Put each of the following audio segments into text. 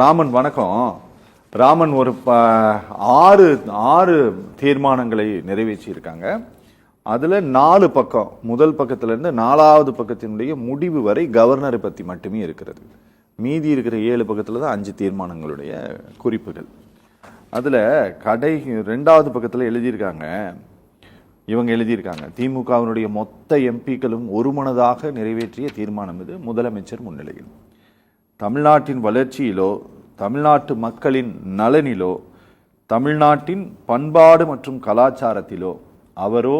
ராமன் வணக்கம். ராமன் ஒரு ஆறு தீர்மானங்களை நிறைவேற்றி இருக்காங்க. அதுல 4 பக்கம், முதல் பக்கத்துல இருந்து 4வது பக்கத்தினுடைய முடிவு வரை கவர்னரை பத்தி மட்டுமே இருக்கிறது. மீதி இருக்கிற 7 பக்கத்துல தான் 5 தீர்மானங்களுடைய குறிப்புகள். அதுல 2வது பக்கத்துல இவங்க எழுதியிருக்காங்க திமுகவினுடைய மொத்த எம்பிக்களும் ஒருமனதாக நிறைவேற்றிய தீர்மானம் இது முதலமைச்சர் முன்னிலையில். தமிழ்நாட்டின் வளர்ச்சியிலோ, தமிழ்நாட்டு மக்களின் நலனிலோ, தமிழ்நாட்டின் பண்பாடு மற்றும் கலாச்சாரத்திலோ, அவரோ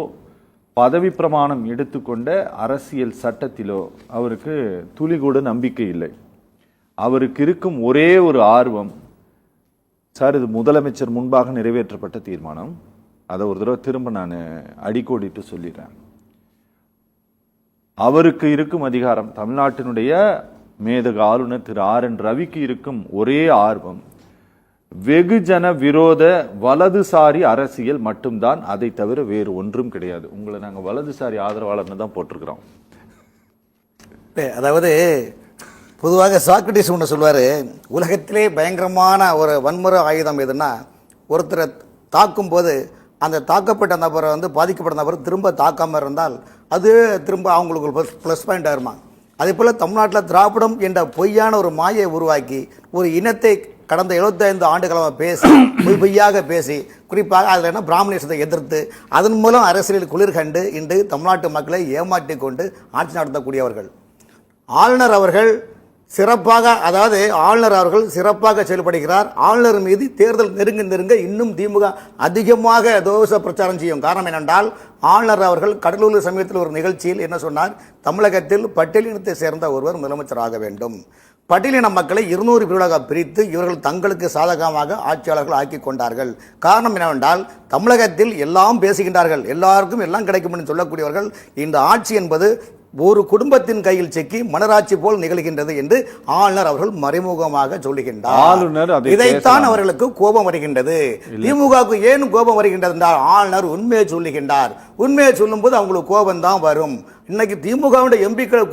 பதவி பிரமாணம் எடுத்துக்கொண்ட அரசியல் சட்டத்திலோ அவருக்கு துளி கூட நம்பிக்கை இல்லை. அவருக்கு இருக்கும் ஒரே ஒரு ஆர்வம், சார் இது முதலமைச்சர் முன்பாக நிறைவேற்றப்பட்ட தீர்மானம், அதை ஒரு தடவை திரும்ப நான் அடிக்கோடிட்டு சொல்லிடுறேன். அவருக்கு இருக்கும் அதிகாரம், தமிழ்நாட்டினுடைய மேதக ஆளுநர் திரு RN ரவிக்கு இருக்கும் ஒரே ஆர்வம் வெகுஜன விரோத வலதுசாரி அரசியல் மட்டும்தான், அதை தவிர வேறு ஒன்றும் கிடையாது. உங்களை நாங்க வலதுசாரி ஆதரவாளர்னு தான் போட்டிருக்கிறோம். அதாவது பொதுவாக சாக்ரட்டிஸ் ஒன்று சொல்வார், உலகத்திலே பயங்கரமான ஒரு வன்முறை ஆயுதம் எதுன்னா, ஒருத்தரை தாக்கும் போது அந்த தாக்கப்பட்ட நபரை பாதிக்கப்பட்ட நபர் திரும்ப தாக்காமல் இருந்தால் அது திரும்ப அவங்களுக்கு ப்ளஸ் பாயிண்ட் ஆயிருமா. அதே போல் தமிழ்நாட்டில் திராவிடம் என்ற பொய்யான ஒரு மாயை உருவாக்கி ஒரு இனத்தை கடந்த 75 ஆண்டுகளாக பேசி பொய்யாக பேசி, குறிப்பாக அதில் என்ன பிராமணிசத்தை எதிர்த்து அதன் மூலம் அரசியலில் குளிர் கண்டு இன்று தமிழ்நாட்டு மக்களை ஏமாற்றி கொண்டு ஆட்சி நடத்தக்கூடியவர்கள். ஆளுநர் அவர்கள் சிறப்பாக செயல்படுகிறார். ஆளுநர் மீது தேர்தல் நெருங்க இன்னும் திமுக அதிகமாக தோஷ பிரச்சாரம் செய்யும். காரணம் என்னென்றால், ஆளுநர் அவர்கள் கடலூர் சமயத்தில் ஒரு நிகழ்ச்சியில் என்ன சொன்னார், தமிழகத்தில் பட்டியலினத்தை சேர்ந்த ஒருவர் முதலமைச்சர் ஆக வேண்டும். பட்டியலின மக்களை 200 பிரிவுகளாக பிரித்து இவர்கள் தங்களுக்கு சாதகமாக ஆட்சியாளர்கள் ஆக்கி கொண்டார்கள். காரணம் என்னவென்றால், தமிழகத்தில் எல்லாம் பேசுகின்றார்கள், எல்லாருக்கும் எல்லாம் கிடைக்கும் என்று சொல்லக்கூடியவர்கள். இந்த ஆட்சி என்பது ஒரு குடும்பத்தின் கையில் செக்கி மனராட்சி போல் நிகழ்கின்றது என்று ஆளுநர் அவர்கள் மறைமுகமாக சொல்லுகின்றார். இதைத்தான் அவர்களுக்கு கோபம் வருகின்றது. திமுகவுக்கு ஏன் கோபம் வருகின்றது என்றால், ஆளுநர் உண்மையை சொல்லுகின்றார். உண்மையை சொல்லும் போது அவங்களுக்கு கோபம் தான் வரும். இன்னைக்கு திமுகவுடைய எம்பிக்களை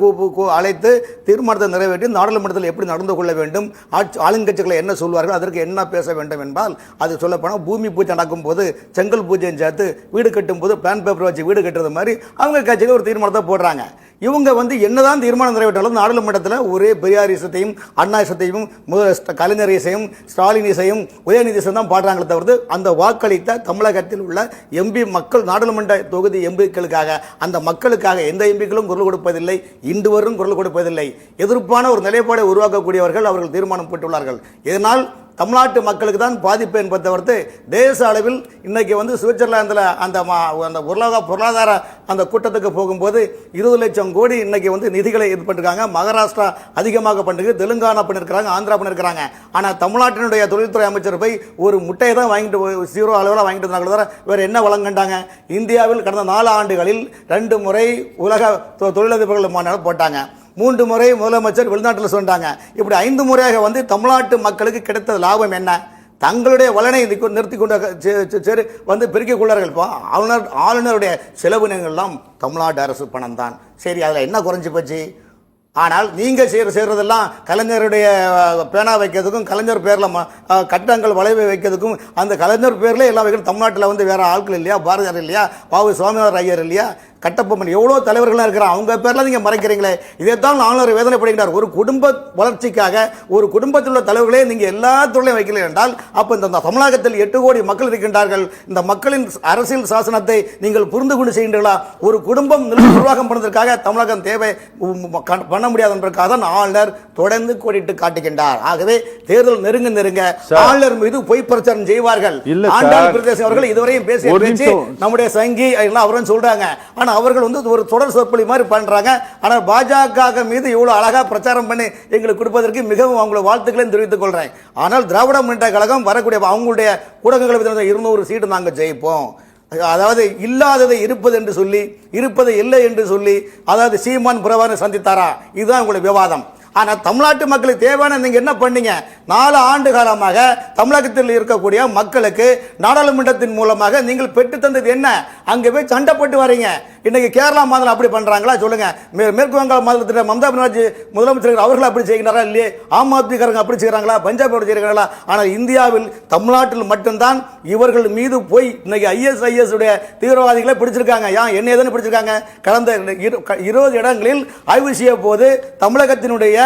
அழைத்து தீர்மானத்தை நிறைவேற்றி நாடாளுமன்றத்தில் எப்படி நடந்து கொள்ள வேண்டும், ஆளுங்கட்சிகளை என்ன சொல்வார்கள், அதற்கு என்ன பேச வேண்டும் என்பதால் அது சொல்லப்போனால் பூமி பூஜை நடக்கும் போது செங்கல் பூஜையும் சேர்த்து வீடு கட்டும் போது பிளான் பேப்பர் வச்சு வீடு கட்டுறது மாதிரி அவங்க கட்சியில் ஒரு தீர்மானத்தை போடுறாங்க. இவங்க என்னதான் தீர்மானம் நிறைவேற்றாலும் நாடாளுமன்றத்தில் ஒரே பெரியாரிசத்தையும் அண்ணாசத்தையும் கலைஞரிசையும் ஸ்டாலினிசையும் உதயநிதிசையும் தான் பாடுறாங்களே தவிர்த்து அந்த வாக்களித்த தமிழகத்தில் உள்ள எம்பி மக்கள், நாடாளுமன்ற தொகுதி எம்பிக்களுக்காக, அந்த மக்களுக்காக எந்த எம்பிக்களும் குரல் கொடுப்பதில்லை, இன்று வரும் குரல் கொடுப்பதில்லை. எதிர்ப்பான ஒரு நிலைப்பாடை உருவாக்கக்கூடியவர்கள் அவர்கள் தீர்மானம் போட்டுள்ளார்கள். இதனால் தமிழ்நாட்டு மக்களுக்கு தான் பாதிப்பு என்பதை தவிர்த்து தேச அளவில் இன்னைக்கு சுவிட்சர்லாந்தில் அந்த பொருளாதார அந்த கூட்டத்துக்கு போகும்போது 20 லட்சம் கோடி இன்னைக்கு நிதிகளை இது பண்ணிருக்காங்க. மகாராஷ்டிரா அதிகமாக பண்ணிருக்கு, தெலுங்கானா பண்ணிருக்காங்க, ஆந்திரா பண்ணிருக்காங்க. ஆனால் தமிழ்நாட்டினுடைய தொழில்துறை அமைச்சர் போய் ஒரு முட்டையை தான் வாங்கிட்டு 0 அளவில் வாங்கிட்டு இருந்தாங்க தவிர வேற என்ன வழங்கண்டாங்க. இந்தியாவில் கடந்த 4 ஆண்டுகளில் 2 முறை உலக தொழிலதிபர்கள் மாநாடு போட்டாங்க, 3 முறை முதலமைச்சர் வெளிநாட்டில் சொன்னாங்க. இப்படி 5 முறையாக தமிழ்நாட்டு மக்களுக்கு கிடைத்த லாபம் என்ன? தங்களுடைய வளனை நிறுத்தி கொண்டு பெருக்கிக் கொள்ளார்கள். ஆளுநருடைய செலவினங்கள்லாம் தமிழ்நாடு அரசு பணம் தான். சரி, அதில் என்ன குறைஞ்சி போச்சு? ஆனால் நீங்கள் செய்கிறதெல்லாம் கலைஞருடைய பேனா வைக்கிறதுக்கும், கலைஞர் பேரில் கட்டங்கள் வளைவை வைக்கிறதுக்கும், அந்த கலைஞர் பேரில் எல்லா வைக்கிறதும் தமிழ்நாட்டில் வேற ஆட்கள் இல்லையா? பாரதியார் இல்லையா? பாவு சுவாமிநாதன் ஐயர் இல்லையா? கட்டப்பொம்மன், எவ்வளோ தலைவர்களாக இருக்கிறாங்க, அவங்க பேரில் நீங்கள் மறைக்கிறீங்களே. இதைத்தான் ஆளுநர் வேதனைப்படுகிறார். ஒரு குடும்ப வளர்ச்சிக்காக ஒரு குடும்பத்தில் உள்ள தலைவர்களே நீங்கள் எல்லா துறையிலும் வைக்கல என்றால், அப்போ இந்த தமிழகத்தில் 8 கோடி மக்கள் இருக்கின்றார்கள். இந்த மக்களின் அரசியல் சாசனத்தை நீங்கள் புரிந்து கொண்டு செய்கின்றீர்களா? ஒரு குடும்பம் நிர்வாகம் பண்ணுவதற்காக தமிழகம் தேவை பண்ண முடியாது என்பதற்காக தான் ஆளுநர் தொடர்ந்து கோடிட்டு காட்டுகின்றார். ஆகவே தேர்தல் நெருங்க ஆளுநர் மீது பொய் பிரச்சாரம் செய்வார்கள். அவர்கள் இதுவரையும் பேசி நம்முடைய சங்கி அவரும் சொல்றாங்க. ஆனா அவர்கள் ஒரு தொடர் சொற்பொழி மாதிரி பண்றாங்க. ஆனால் பாஜக மீது இவ்வளவு அழகா பிரச்சாரம் பண்ணி எங்களுக்கு கொடுப்பதற்கு மிகவும் அவங்களோட வாழ்த்துக்களை தெரிவித்துக் கொள்றேன். ஆனால் திராவிட முன்னேற்ற கழகம் வரக்கூடிய அவங்களுடைய ஊடகங்கள் 200 சீட்டு நாங்கள் ஜெயிப்போம், அதாவது இல்லாததை இருப்பது என்று சொல்லி, இருப்பதை இல்லை என்று சொல்லி, அதாவது சீமான் புறவான சந்தித்தாரா, இதுதான் உங்களுடைய விவாதம். ஆனா தமிழ்நாட்டு மக்களுக்கு தேவையான நீங்க என்ன பண்ணீங்க? 4 ஆண்டு காலமாக தமிழகத்தில் இருக்கக்கூடிய மக்களுக்கு நாடாளுமன்றத்தின் மூலமாக நீங்கள் பெற்று தந்தது என்ன? அங்க போய் சண்டை போட்டு வரீங்க. இன்னைக்கு கேரளா மாநிலம் அப்படி பண்றாங்களா சொல்லுங்க? மேற்கு வங்காள மாநிலத்தில் மம்தா பானர்ஜி முதலமைச்சர் அவர்கள் அப்படி செய்கிறாரா இல்லையே? ஆம் ஆத்மிகாரங்க அப்படி செய்கிறாங்களா? பஞ்சாப் அப்படி செய்கிறாங்களா? ஆனால் இந்தியாவில் தமிழ்நாட்டில் மட்டும்தான் இவர்கள் மீது போய் இன்னைக்கு ISIS உடைய தீவிரவாதிகளை பிடிச்சிருக்காங்க. ஏன் என்ன ஏதுன்னு பிடிச்சிருக்காங்க? கடந்த 20 இடங்களில் ஆய்வு செய்ய போது தமிழகத்தினுடைய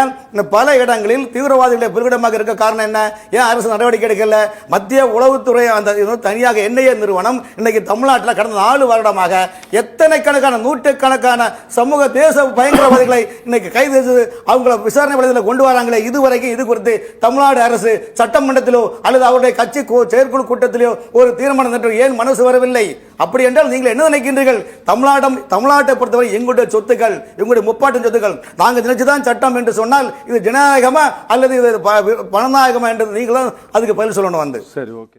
பல இடங்களில் தீவிரவாதிகளை பிரிவிடமாக இருக்க காரணம் என்ன? ஏன் அரசு நடவடிக்கை எடுக்கல? மத்திய உளவுத்துறை அந்த தனியாக NIA நிறுவனம் இன்னைக்கு தமிழ்நாட்டில் கடந்த 4 வருடமாக எத்தனை கணக்கான நூற்றுக்கணக்கான சமூக தேச பயங்கரவாதிகளை இன்னைக்கு கைது செய்து அவங்களை விசாரணை வளையத்தில் கொண்டு வராங்களே, இதுவரைக்கும் இது குறித்து தமிழ்நாடு அரசு சட்டமன்றத்திலோ அல்லது அவருடைய கட்சி செயற்குழு கூட்டத்திலோ ஒரு தீர்மானம் ஏன் மனசு வரவில்லை? அப்படி என்றால் நீங்கள் என்ன நினைக்கின்றீர்கள்? தமிழ்நாட்டை பொறுத்தவரை எங்களுடைய சொத்துக்கள், எங்களுடைய முப்பாட்டின் சொத்துக்கள், நாங்கள் நினைச்சுதான் சட்டம் என்று சொன்னால் இது ஜனநாயகமா அல்லது இது பணநாயகமா என்று நீங்களும் அதுக்கு பதில் சொல்லணும் வந்து. சரி, ஓகே.